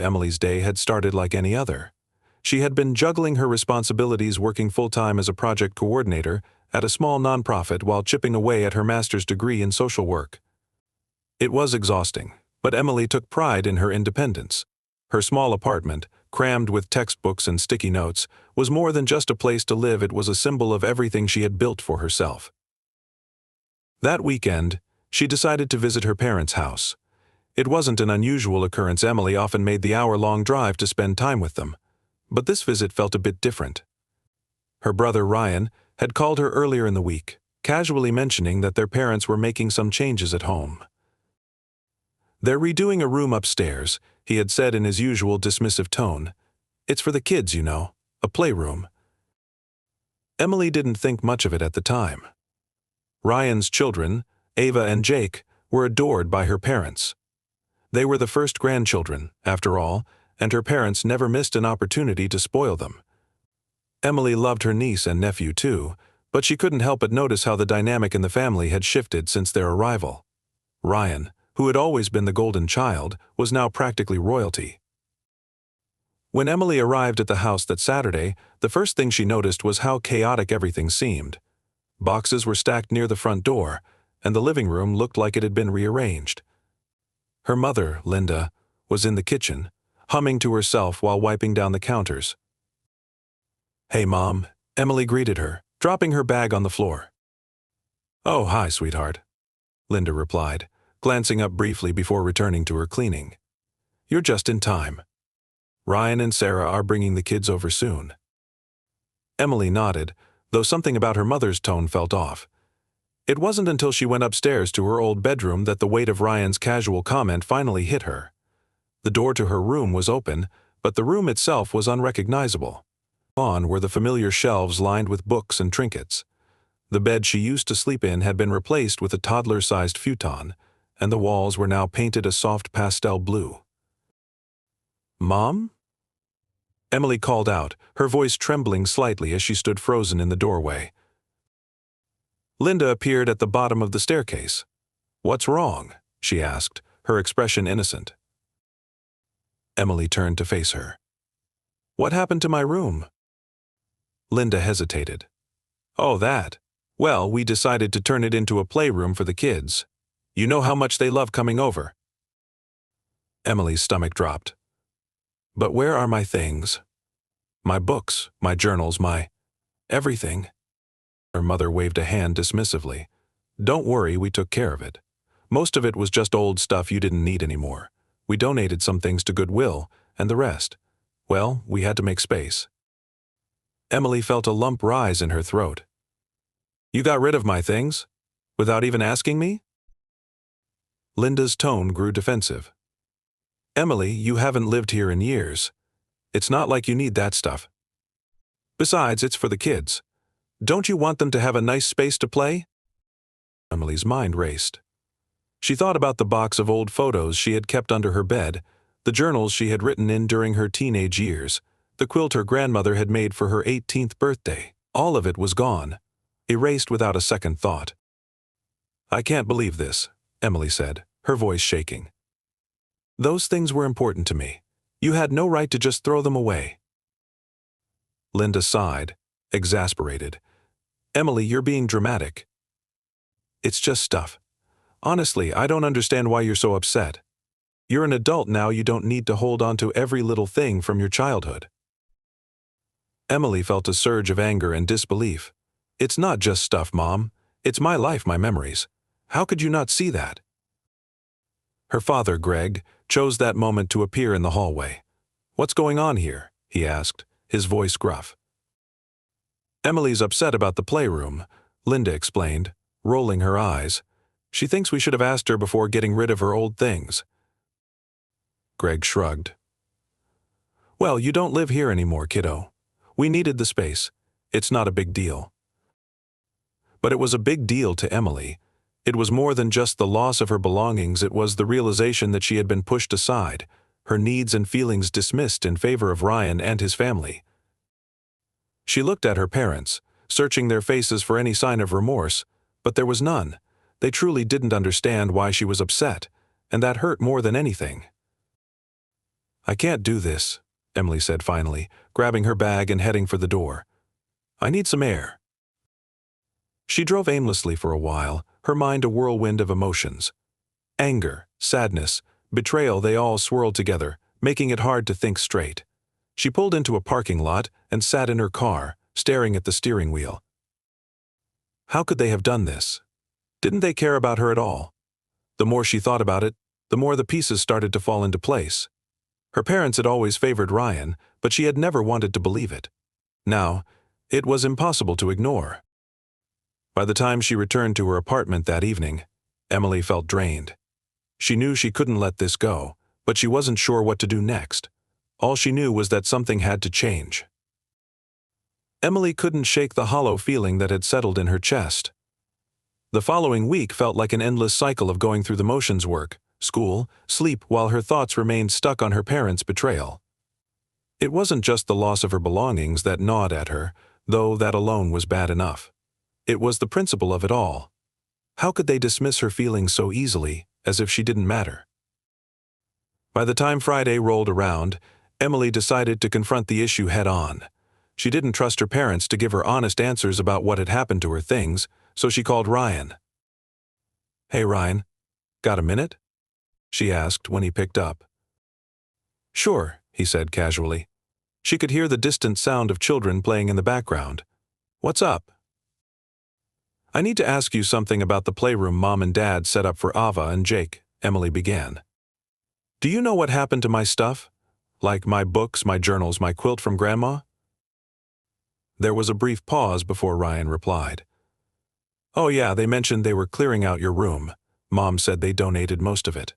Emily's day had started like any other. She had been juggling her responsibilities working full-time as a project coordinator at a small nonprofit while chipping away at her master's degree in social work. It was exhausting, but Emily took pride in her independence. Her small apartment, crammed with textbooks and sticky notes, was more than just a place to live. It was a symbol of everything she had built for herself. That weekend, she decided to visit her parents' house. It wasn't an unusual occurrence. Emily often made the hour-long drive to spend time with them. But this visit felt a bit different. Her brother Ryan had called her earlier in the week, casually mentioning that their parents were making some changes at home. "They're redoing a room upstairs," he had said in his usual dismissive tone. "It's for the kids, you know, a playroom." Emily didn't think much of it at the time. Ryan's children, Ava and Jake, were adored by her parents. They were the first grandchildren, after all, and her parents never missed an opportunity to spoil them. Emily loved her niece and nephew too, but she couldn't help but notice how the dynamic in the family had shifted since their arrival. Ryan, who had always been the golden child, was now practically royalty. When Emily arrived at the house that Saturday, the first thing she noticed was how chaotic everything seemed. Boxes were stacked near the front door, and the living room looked like it had been rearranged. Her mother, Linda, was in the kitchen, humming to herself while wiping down the counters. "Hey, Mom," Emily greeted her, dropping her bag on the floor. "Oh, hi, sweetheart," Linda replied, glancing up briefly before returning to her cleaning. "You're just in time. Ryan and Sarah are bringing the kids over soon." Emily nodded, though something about her mother's tone felt off. It wasn't until she went upstairs to her old bedroom that the weight of Ryan's casual comment finally hit her. The door to her room was open, but the room itself was unrecognizable. On were the familiar shelves lined with books and trinkets. The bed she used to sleep in had been replaced with a toddler-sized futon, and the walls were now painted a soft pastel blue. "Mom?" Emily called out, her voice trembling slightly as she stood frozen in the doorway. Linda appeared at the bottom of the staircase. "What's wrong?" she asked, her expression innocent. Emily turned to face her. "What happened to my room?" Linda hesitated. "Oh, that. Well, we decided to turn it into a playroom for the kids. You know how much they love coming over." Emily's stomach dropped. "But where are my things? My books, my journals, my everything?" Her mother waved a hand dismissively. "Don't worry, we took care of it. Most of it was just old stuff you didn't need anymore. We donated some things to Goodwill, and the rest, well, we had to make space." Emily felt a lump rise in her throat. "You got rid of my things? Without even asking me?" Linda's tone grew defensive. "Emily, you haven't lived here in years. It's not like you need that stuff. Besides, it's for the kids. Don't you want them to have a nice space to play?" Emily's mind raced. She thought about the box of old photos she had kept under her bed, the journals she had written in during her teenage years, the quilt her grandmother had made for her 18th birthday. All of it was gone, erased without a second thought. "I can't believe this," Emily said, her voice shaking. "Those things were important to me. You had no right to just throw them away." Linda sighed, exasperated. "Emily, you're being dramatic. It's just stuff. Honestly, I don't understand why you're so upset. You're an adult now, you don't need to hold on to every little thing from your childhood." Emily felt a surge of anger and disbelief. "It's not just stuff, Mom. It's my life, my memories. How could you not see that?" Her father, Greg, chose that moment to appear in the hallway. "What's going on here?" he asked, his voice gruff. "Emily's upset about the playroom," Linda explained, rolling her eyes. "She thinks we should have asked her before getting rid of her old things." Greg shrugged. "Well, you don't live here anymore, kiddo. We needed the space. It's not a big deal." But it was a big deal to Emily. It was more than just the loss of her belongings. It was the realization that she had been pushed aside, her needs and feelings dismissed in favor of Ryan and his family. She looked at her parents, searching their faces for any sign of remorse, but there was none. They truly didn't understand why she was upset, and that hurt more than anything. I can't do this, Emily said finally, grabbing her bag and heading for the door. I need some air. She drove aimlessly for a while, her mind a whirlwind of emotions. Anger, sadness, betrayal, they all swirled together, making it hard to think straight. She pulled into a parking lot and sat in her car, staring at the steering wheel. How could they have done this? Didn't they care about her at all? The more she thought about it, the more the pieces started to fall into place. Her parents had always favored Ryan, but she had never wanted to believe it. Now, it was impossible to ignore. By the time she returned to her apartment that evening, Emily felt drained. She knew she couldn't let this go, but she wasn't sure what to do next. All she knew was that something had to change. Emily couldn't shake the hollow feeling that had settled in her chest. The following week felt like an endless cycle of going through the motions: work, school, sleep, while her thoughts remained stuck on her parents' betrayal. It wasn't just the loss of her belongings that gnawed at her, though that alone was bad enough. It was the principle of it all. How could they dismiss her feelings so easily, as if she didn't matter? By the time Friday rolled around, Emily decided to confront the issue head-on. She didn't trust her parents to give her honest answers about what had happened to her things, so she called Ryan. "Hey Ryan, got a minute?" she asked when he picked up. "Sure," he said casually. She could hear the distant sound of children playing in the background. "What's up?" "I need to ask you something about the playroom Mom and Dad set up for Ava and Jake," Emily began. "Do you know what happened to my stuff? Like my books, my journals, my quilt from Grandma?" There was a brief pause before Ryan replied. "Oh yeah, they mentioned they were clearing out your room. Mom said they donated most of it."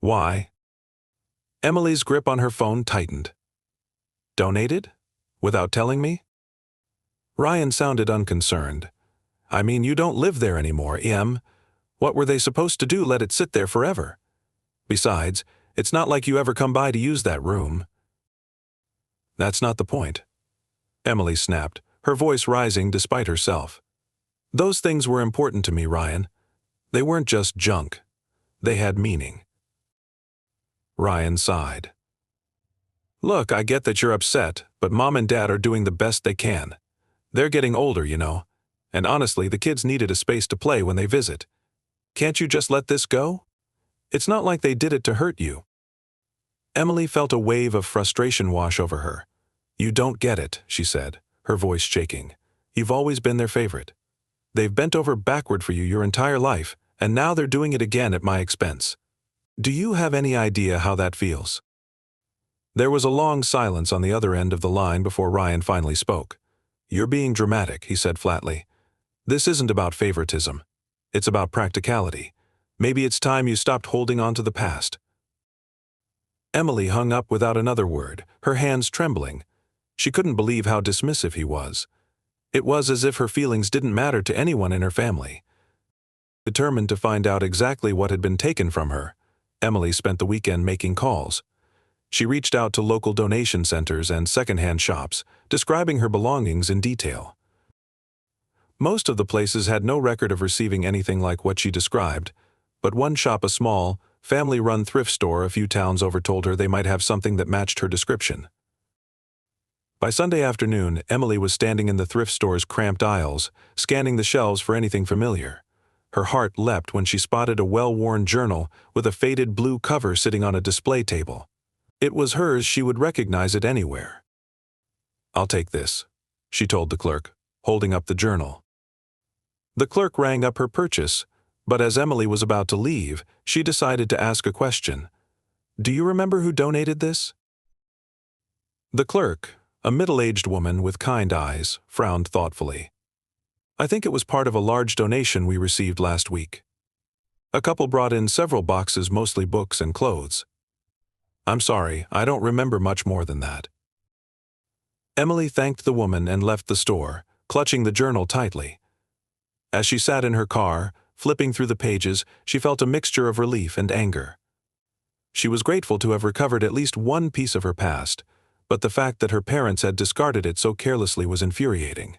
"Why?" Emily's grip on her phone tightened. "Donated? Without telling me?" Ryan sounded unconcerned. "I mean, you don't live there anymore, Em. What were they supposed to do, let it sit there forever? Besides, it's not like you ever come by to use that room." "That's not the point," Emily snapped, her voice rising despite herself. "Those things were important to me, Ryan. They weren't just junk. They had meaning." Ryan sighed. "Look, I get that you're upset, but Mom and Dad are doing the best they can. They're getting older, you know. And honestly, the kids needed a space to play when they visit. Can't you just let this go? It's not like they did it to hurt you." Emily felt a wave of frustration wash over her. "You don't get it," she said, her voice shaking. "You've always been their favorite. They've bent over backward for you your entire life, and now they're doing it again at my expense. Do you have any idea how that feels?" There was a long silence on the other end of the line before Ryan finally spoke. "You're being dramatic," he said flatly. "This isn't about favoritism. It's about practicality. Maybe it's time you stopped holding on to the past." Emily hung up without another word, her hands trembling. She couldn't believe how dismissive he was. It was as if her feelings didn't matter to anyone in her family. Determined to find out exactly what had been taken from her, Emily spent the weekend making calls. She reached out to local donation centers and secondhand shops, describing her belongings in detail. Most of the places had no record of receiving anything like what she described, but one shop, a small, family-run thrift store a few towns over, told her they might have something that matched her description. By Sunday afternoon, Emily was standing in the thrift store's cramped aisles, scanning the shelves for anything familiar. Her heart leapt when she spotted a well-worn journal with a faded blue cover sitting on a display table. It was hers, she would recognize it anywhere. "I'll take this," she told the clerk, holding up the journal. The clerk rang up her purchase, but as Emily was about to leave, she decided to ask a question. "Do you remember who donated this?" The clerk, a middle-aged woman with kind eyes, frowned thoughtfully. "I think it was part of a large donation we received last week. A couple brought in several boxes, mostly books and clothes. I'm sorry, I don't remember much more than that." Emily thanked the woman and left the store, clutching the journal tightly. As she sat in her car, flipping through the pages, she felt a mixture of relief and anger. She was grateful to have recovered at least one piece of her past, but the fact that her parents had discarded it so carelessly was infuriating.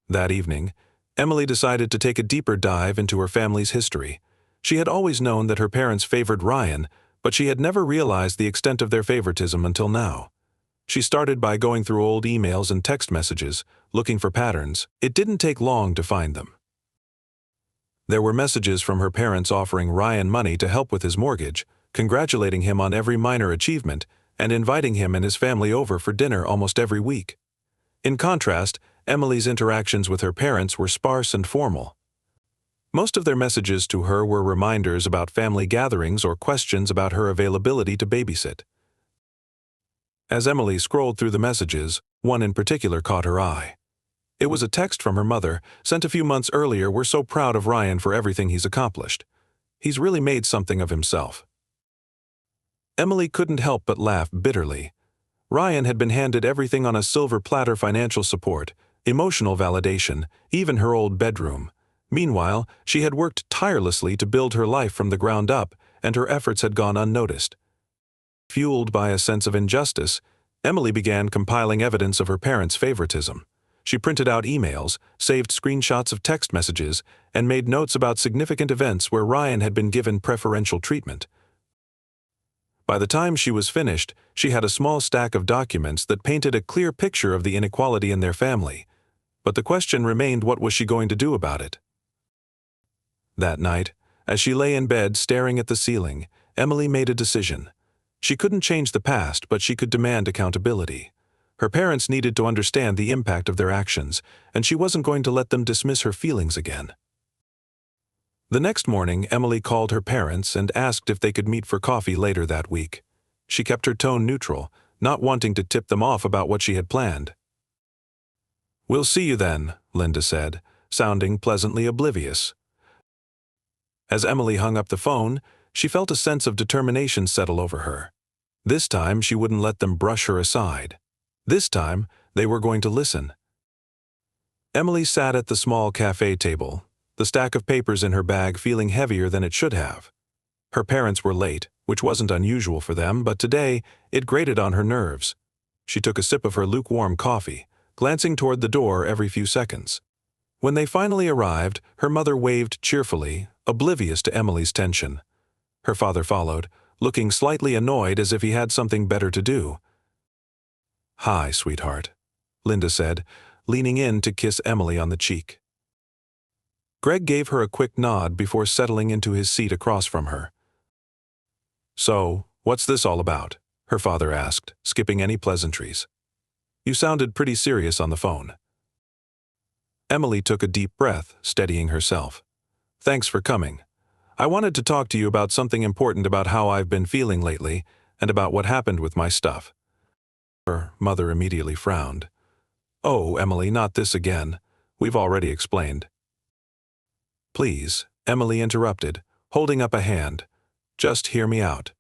That evening, Emily decided to take a deeper dive into her family's history. She had always known that her parents favored Ryan, but she had never realized the extent of their favoritism until now. She started by going through old emails and text messages, looking for patterns. It didn't take long to find them. There were messages from her parents offering Ryan money to help with his mortgage, congratulating him on every minor achievement, and inviting him and his family over for dinner almost every week. In contrast, Emily's interactions with her parents were sparse and formal. Most of their messages to her were reminders about family gatherings or questions about her availability to babysit. As Emily scrolled through the messages, one in particular caught her eye. It was a text from her mother, sent a few months earlier. "We're so proud of Ryan for everything he's accomplished. He's really made something of himself." Emily couldn't help but laugh bitterly. Ryan had been handed everything on a silver platter: financial support, emotional validation, even her old bedroom. Meanwhile, she had worked tirelessly to build her life from the ground up, and her efforts had gone unnoticed. Fueled by a sense of injustice, Emily began compiling evidence of her parents' favoritism. She printed out emails, saved screenshots of text messages, and made notes about significant events where Ryan had been given preferential treatment. By the time she was finished, she had a small stack of documents that painted a clear picture of the inequality in their family. But the question remained, what was she going to do about it? That night, as she lay in bed staring at the ceiling, Emily made a decision. She couldn't change the past, but she could demand accountability. Her parents needed to understand the impact of their actions, and she wasn't going to let them dismiss her feelings again. The next morning, Emily called her parents and asked if they could meet for coffee later that week. She kept her tone neutral, not wanting to tip them off about what she had planned. "We'll see you then," Linda said, sounding pleasantly oblivious. As Emily hung up the phone, she felt a sense of determination settle over her. This time, she wouldn't let them brush her aside. This time, they were going to listen. Emily sat at the small cafe table, the stack of papers in her bag feeling heavier than it should have. Her parents were late, which wasn't unusual for them, but today it grated on her nerves. She took a sip of her lukewarm coffee, glancing toward the door every few seconds. When they finally arrived, her mother waved cheerfully, oblivious to Emily's tension. Her father followed, looking slightly annoyed as if he had something better to do. "Hi, sweetheart," Linda said, leaning in to kiss Emily on the cheek. Greg gave her a quick nod before settling into his seat across from her. "So, what's this all about?" her father asked, skipping any pleasantries. "You sounded pretty serious on the phone." Emily took a deep breath, steadying herself. "Thanks for coming. I wanted to talk to you about something important, about how I've been feeling lately, and about what happened with my stuff." Her mother immediately frowned. "Oh, Emily, not this again. We've already explained." "Please," Emily interrupted, holding up a hand. "Just hear me out."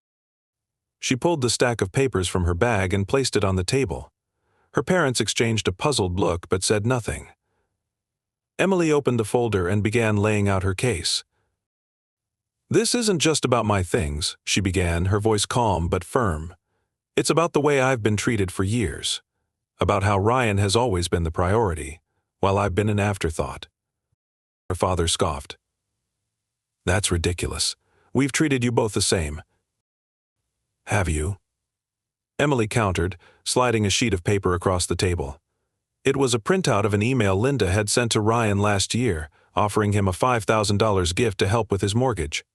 She pulled the stack of papers from her bag and placed it on the table. Her parents exchanged a puzzled look but said nothing. Emily opened the folder and began laying out her case. "This isn't just about my things," she began, her voice calm but firm. "It's about the way I've been treated for years. About how Ryan has always been the priority, while I've been an afterthought." Her father scoffed. "That's ridiculous. We've treated you both the same." "Have you?" Emily countered, sliding a sheet of paper across the table. It was a printout of an email Linda had sent to Ryan last year, offering him a $5,000 gift to help with his mortgage.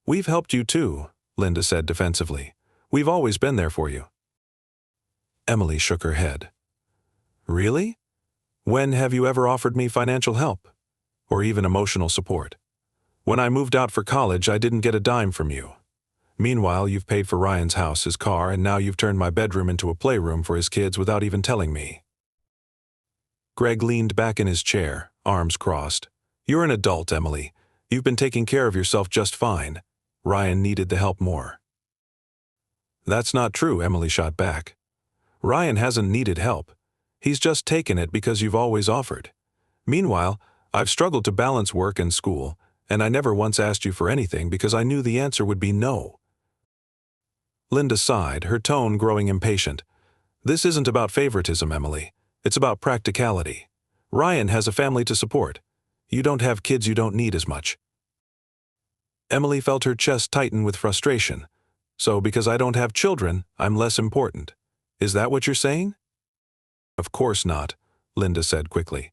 "We've helped you too," Linda said defensively. "We've always been there for you." Emily shook her head. "Really? When have you ever offered me financial help? Or even emotional support? When I moved out for college, I didn't get a dime from you. Meanwhile, you've paid for Ryan's house, his car, and now you've turned my bedroom into a playroom for his kids without even telling me." Greg leaned back in his chair, arms crossed. "You're an adult, Emily. You've been taking care of yourself just fine. Ryan needed the help more." "That's not true," Emily shot back. "Ryan hasn't needed help. He's just taken it because you've always offered. Meanwhile, I've struggled to balance work and school, and I never once asked you for anything because I knew the answer would be no." Linda sighed, her tone growing impatient. "This isn't about favoritism, Emily. It's about practicality. Ryan has a family to support. You don't have kids you don't need as much." Emily felt her chest tighten with frustration. So because I don't have children, I'm less important. Is that what you're saying? Of course not, Linda said quickly.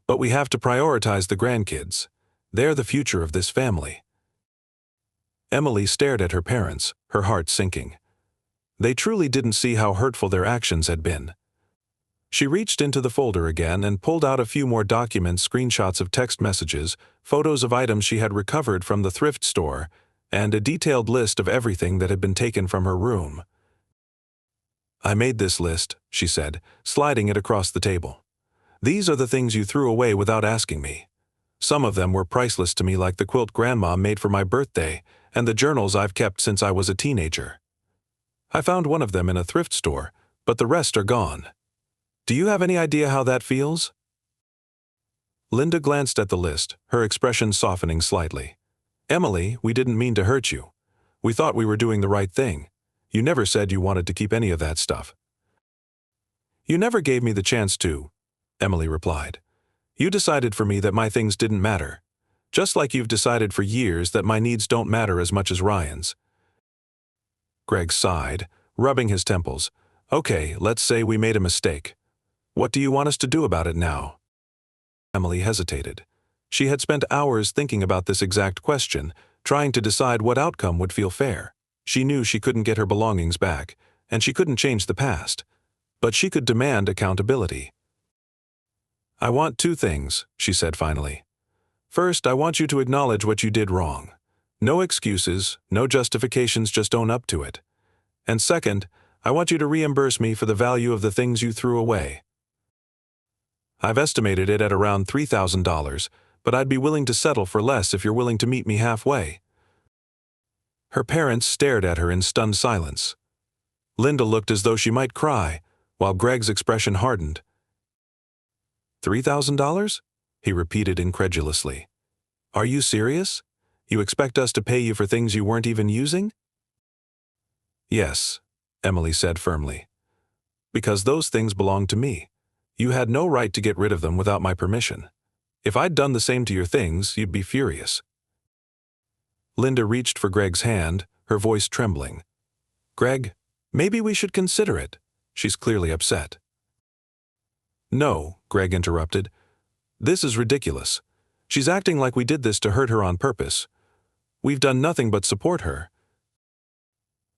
But we have to prioritize the grandkids. They're the future of this family. Emily stared at her parents, her heart sinking. They truly didn't see how hurtful their actions had been. She reached into the folder again and pulled out a few more documents, screenshots of text messages, photos of items she had recovered from the thrift store, and a detailed list of everything that had been taken from her room. I made this list, she said, sliding it across the table. These are the things you threw away without asking me. Some of them were priceless to me, like the quilt Grandma made for my birthday and the journals I've kept since I was a teenager. I found one of them in a thrift store, but the rest are gone. Do you have any idea how that feels? Linda glanced at the list, her expression softening slightly. Emily, we didn't mean to hurt you. We thought we were doing the right thing. You never said you wanted to keep any of that stuff. You never gave me the chance to, Emily replied. You decided for me that my things didn't matter. Just like you've decided for years that my needs don't matter as much as Ryan's. Greg sighed, rubbing his temples. Okay, let's say we made a mistake. What do you want us to do about it now? Emily hesitated. She had spent hours thinking about this exact question, trying to decide what outcome would feel fair. She knew she couldn't get her belongings back, and she couldn't change the past. But she could demand accountability. I want two things, she said finally. First, I want you to acknowledge what you did wrong. No excuses, no justifications, just own up to it. And second, I want you to reimburse me for the value of the things you threw away. I've estimated it at around $3,000, but I'd be willing to settle for less if you're willing to meet me halfway. Her parents stared at her in stunned silence. Linda looked as though she might cry, while Greg's expression hardened. $3,000? He repeated incredulously. Are you serious? You expect us to pay you for things you weren't even using? Yes, Emily said firmly. Because those things belong to me. You had no right to get rid of them without my permission. If I'd done the same to your things, you'd be furious. Linda reached for Greg's hand, her voice trembling. Greg, maybe we should consider it. She's clearly upset. No, Greg interrupted. This is ridiculous. She's acting like we did this to hurt her on purpose. We've done nothing but support her.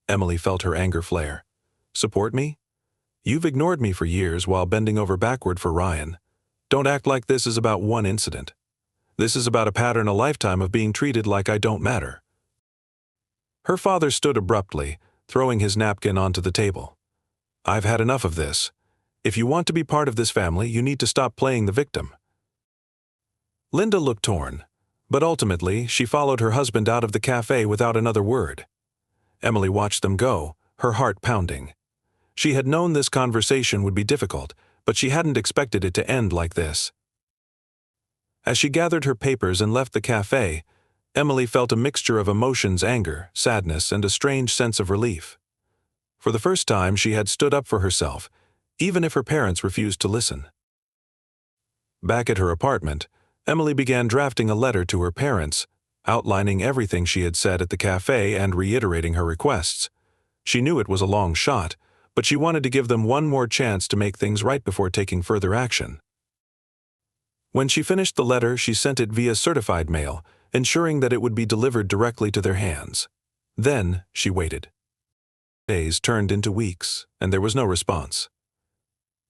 Emily felt her anger flare. Support me? You've ignored me for years while bending over backward for Ryan. Don't act like this is about one incident. This is about a pattern, a lifetime of being treated like I don't matter. Her father stood abruptly, throwing his napkin onto the table. I've had enough of this. If you want to be part of this family, you need to stop playing the victim. Linda looked torn, but ultimately she followed her husband out of the cafe without another word. Emily watched them go, her heart pounding. She had known this conversation would be difficult, but she hadn't expected it to end like this. As she gathered her papers and left the cafe, Emily felt a mixture of emotions: anger, sadness, and a strange sense of relief. For the first time, she had stood up for herself, even if her parents refused to listen. Back at her apartment, Emily began drafting a letter to her parents, outlining everything she had said at the cafe and reiterating her requests. She knew it was a long shot, but she wanted to give them one more chance to make things right before taking further action. When she finished the letter, she sent it via certified mail, ensuring that it would be delivered directly to their hands. Then she waited. Days turned into weeks, and there was no response.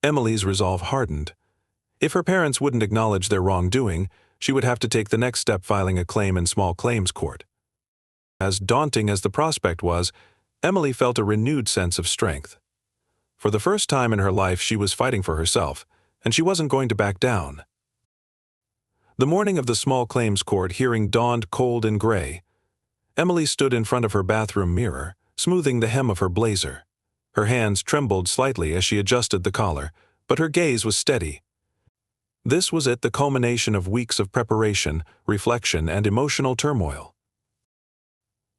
Emily's resolve hardened. If her parents wouldn't acknowledge their wrongdoing, she would have to take the next step, filing a claim in small claims court. As daunting as the prospect was, Emily felt a renewed sense of strength. For the first time in her life, she was fighting for herself, and she wasn't going to back down. The morning of the small claims court hearing dawned cold and gray. Emily stood in front of her bathroom mirror, smoothing the hem of her blazer. Her hands trembled slightly as she adjusted the collar, but her gaze was steady. This was it, the culmination of weeks of preparation, reflection, and emotional turmoil.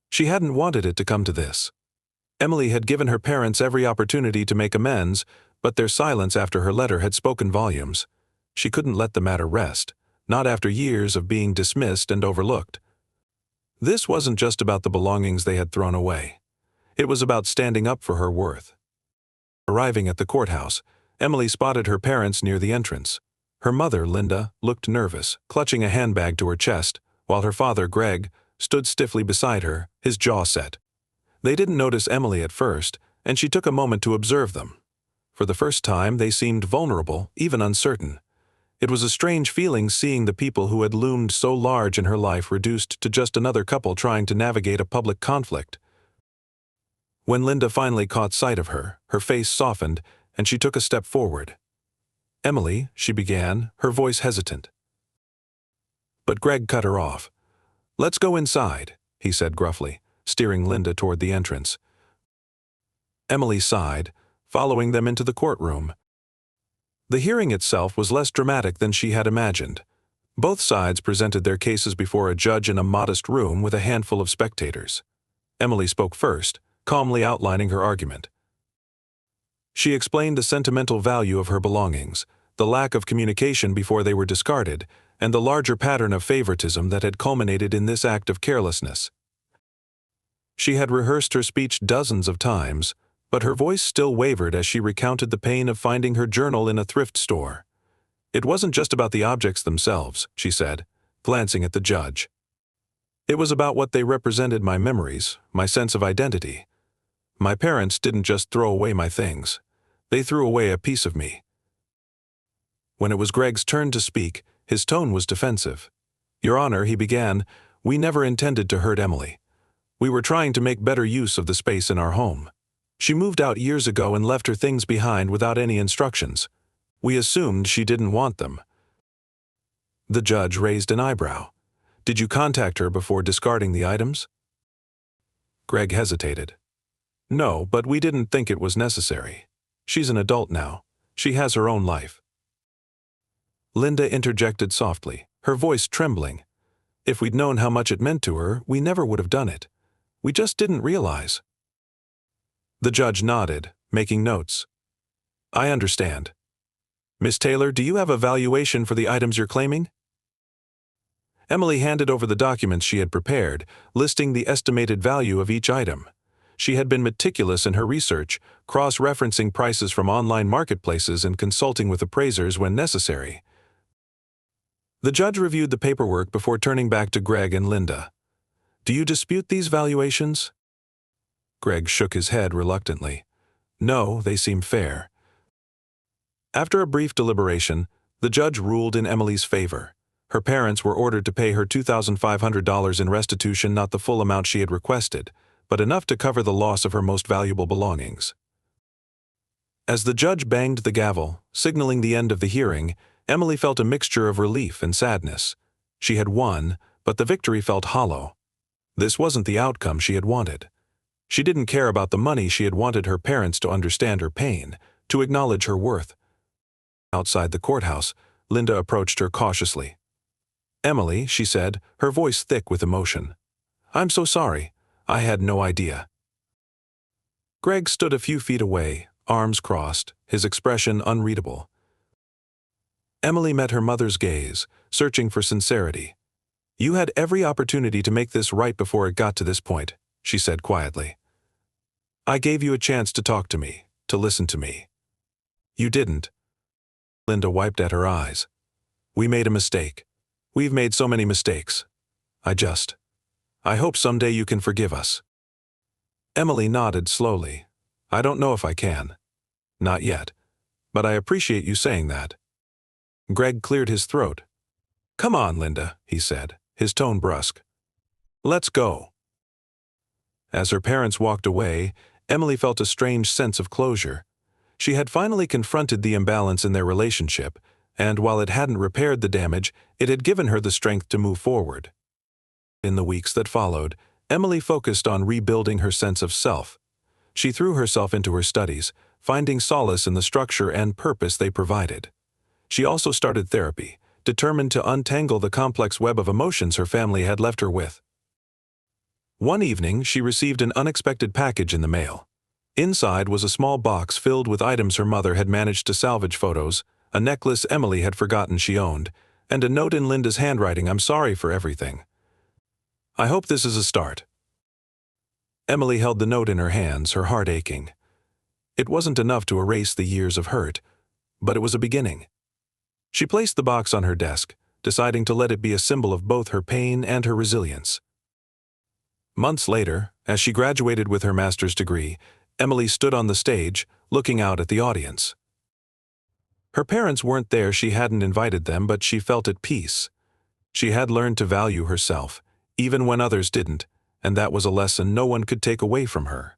She hadn't wanted it to come to this. Emily had given her parents every opportunity to make amends, but their silence after her letter had spoken volumes. She couldn't let the matter rest, not after years of being dismissed and overlooked. This wasn't just about the belongings they had thrown away. It was about standing up for her worth. Arriving at the courthouse, Emily spotted her parents near the entrance. Her mother, Linda, looked nervous, clutching a handbag to her chest, while her father, Greg, stood stiffly beside her, his jaw set. They didn't notice Emily at first, and she took a moment to observe them. For the first time, they seemed vulnerable, even uncertain. It was a strange feeling seeing the people who had loomed so large in her life reduced to just another couple trying to navigate a public conflict. When Linda finally caught sight of her, her face softened, and she took a step forward. "Emily," she began, her voice hesitant. But Greg cut her off. "Let's go inside," he said gruffly, steering Linda toward the entrance. Emily sighed, following them into the courtroom. The hearing itself was less dramatic than she had imagined. Both sides presented their cases before a judge in a modest room with a handful of spectators. Emily spoke first, calmly outlining her argument. She explained the sentimental value of her belongings, the lack of communication before they were discarded, and the larger pattern of favoritism that had culminated in this act of carelessness. She had rehearsed her speech dozens of times, but her voice still wavered as she recounted the pain of finding her journal in a thrift store. "It wasn't just about the objects themselves," she said, glancing at the judge. "It was about what they represented: my memories, my sense of identity. My parents didn't just throw away my things. They threw away a piece of me." When it was Greg's turn to speak, his tone was defensive. "Your Honor," he began, "we never intended to hurt Emily. We were trying to make better use of the space in our home. She moved out years ago and left her things behind without any instructions. We assumed she didn't want them." The judge raised an eyebrow. "Did you contact her before discarding the items?" Greg hesitated. "No, but we didn't think it was necessary. She's an adult now. She has her own life." Linda interjected softly, her voice trembling. "If we'd known how much it meant to her, we never would have done it. We just didn't realize." The judge nodded, making notes. "I understand. Miss Taylor, do you have a valuation for the items you're claiming?" Emily handed over the documents she had prepared, listing the estimated value of each item. She had been meticulous in her research, cross-referencing prices from online marketplaces and consulting with appraisers when necessary. The judge reviewed the paperwork before turning back to Greg and Linda. "Do you dispute these valuations?" Greg shook his head reluctantly. "No, they seem fair." After a brief deliberation, the judge ruled in Emily's favor. Her parents were ordered to pay her $2,500 in restitution, not the full amount she had requested, but enough to cover the loss of her most valuable belongings. As the judge banged the gavel, signaling the end of the hearing, Emily felt a mixture of relief and sadness. She had won, but the victory felt hollow. This wasn't the outcome she had wanted. She didn't care about the money. She had wanted her parents to understand her pain, to acknowledge her worth. Outside the courthouse, Linda approached her cautiously. "Emily," she said, her voice thick with emotion. "I'm so sorry. I had no idea." Greg stood a few feet away, arms crossed, his expression unreadable. Emily met her mother's gaze, searching for sincerity. "You had every opportunity to make this right before it got to this point," she said quietly. "I gave you a chance to talk to me, to listen to me. You didn't." Linda wiped at her eyes. "We made a mistake. We've made so many mistakes. I hope someday you can forgive us." Emily nodded slowly. "I don't know if I can. Not yet. But I appreciate you saying that." Greg cleared his throat. "Come on, Linda," he said, his tone brusque. "Let's go." As her parents walked away, Emily felt a strange sense of closure. She had finally confronted the imbalance in their relationship, and while it hadn't repaired the damage, it had given her the strength to move forward. In the weeks that followed, Emily focused on rebuilding her sense of self. She threw herself into her studies, finding solace in the structure and purpose they provided. She also started therapy, determined to untangle the complex web of emotions her family had left her with. One evening, she received an unexpected package in the mail. Inside was a small box filled with items her mother had managed to salvage: photos, a necklace Emily had forgotten she owned, and a note in Linda's handwriting: "I'm sorry for everything. I hope this is a start." Emily held the note in her hands, her heart aching. It wasn't enough to erase the years of hurt, but it was a beginning. She placed the box on her desk, deciding to let it be a symbol of both her pain and her resilience. Months later, as she graduated with her master's degree, Emily stood on the stage, looking out at the audience. Her parents weren't there, she hadn't invited them, but she felt at peace. She had learned to value herself, even when others didn't, and that was a lesson no one could take away from her.